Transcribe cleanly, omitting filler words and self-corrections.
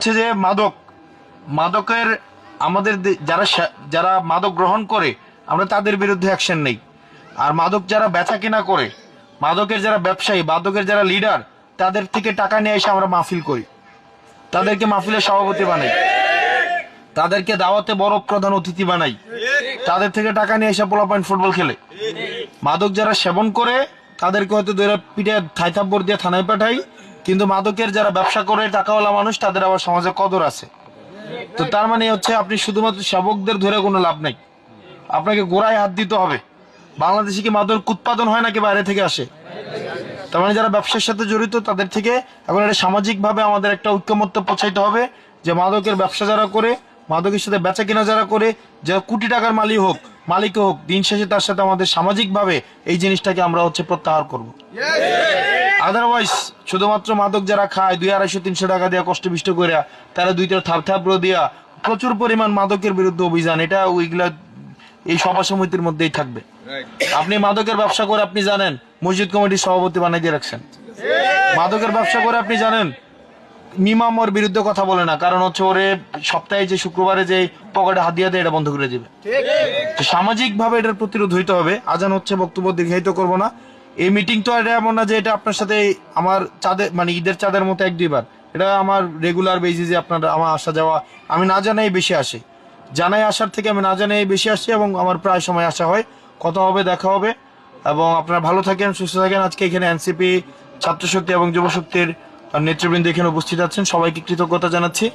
হচ্ছে যে মাদকের আমাদের যারা যারা মাদক গ্রহণ করে আমরা তাদের বিরুদ্ধে অ্যাকশন নেই, আর মাদক যারা বেচা কেনা করে, মাদকের যারা ব্যবসায়ী, মাদকের যারা লিডার, তাদের থেকে টাকা নিয়ে এসে আমরা মাহফিল করি, তাদেরকে মাহফিলের সভাপতি বানাই, তাদেরকে দাওয়াতে বড় প্রধান অতিথি বানাই, তাদের থেকে টাকা নিয়ে এসে পোলাপাইন ফুটবল খেলে। মাদক যারা সেবন করে তাদেরকে হয়তো দুইটা পিঠে থাইথাব্বর দিয়ে থানায় পাঠাই, কিন্তু মাদকের যারা ব্যবসা করে টাকাওয়ালা মানুষ তাদের আবার সমাজে কদর আছে। তো তার মানে হচ্ছে আপনি শুধুমাত্র সেবকদের ধরে কোনো লাভ নাই, আপনাকে গোড়ায় হাত দিতে হবে। বাংলাদেশে কি মাদক উৎপাদন হয় নাকি বাইরে থেকে আসে? তার মানে যারা ব্যবসার সাথে জড়িত তাদের থেকে এখন এটা সামাজিক ভাবে আমাদের একটা ঐক্যমত্য পৌঁছাইতে হবে যে মাদকের ব্যবসা যারা করে, মাদকের সাথে বেচা কিনা যারা করে, যারা কোটি টাকার মালিক হোক, দিন শেষে তার সাথে আমাদের সামাজিক ভাবে এই জিনিসটাকে আমরা প্রত্যাহার করব। আদারওয়াইজ শুধুমাত্র মাদক যারা খায় 200-250-300 টাকা দিয়ে কষ্ট বিষ্ট করে, তারা দুইটা থাপড়ো দিয়া প্রচুর পরিমাণ মাদকের বিরুদ্ধে অভিযান, এটা ওইগুলা এই সভা সমিতির মধ্যেই থাকবে। আপনি মাদকের ব্যবসা করে আপনি জানেন মসজিদ কমিটির সভাপতি বানাই দিয়ে রাখছেন। মাদকের ব্যবসা করে আপনি জানেন মিমাম ওর বিরুদ্ধে কথা বলে না, কারণ হচ্ছে ওরে সপ্তাহে যে শুক্রবারে যে পকেটে হাত দিয়ে দেয় এটা বন্ধ করে দিবে। সামাজিক ভাবে এটার প্রতিরোধ হইতে হবে। আজান হচ্ছে, বক্তব্য দীর্ঘায়িত করবো না। এই মিটিং তো এটা এমন না যে এটা আপনার সাথে আমার চাঁদের মানে ঈদের চাঁদের মতো 1-2 বার, এটা আমার রেগুলার বেসিসে আপনার আমার আসা যাওয়া। আমি না জানাই বেশি আসি, জানাই আসার থেকে আমি না জানাই বেশি আসছি, এবং আমার প্রায় সময় আসা হয়। কথা হবে, দেখা হবে, এবং আপনারা ভালো থাকেন, সুস্থ থাকেন। আজকে এখানে এনসিপি, ছাত্র শক্তি এবং যুব শক্তির নেতৃবৃন্দ এখানে উপস্থিত আছেন, সবাইকে কৃতজ্ঞতা জানাচ্ছি।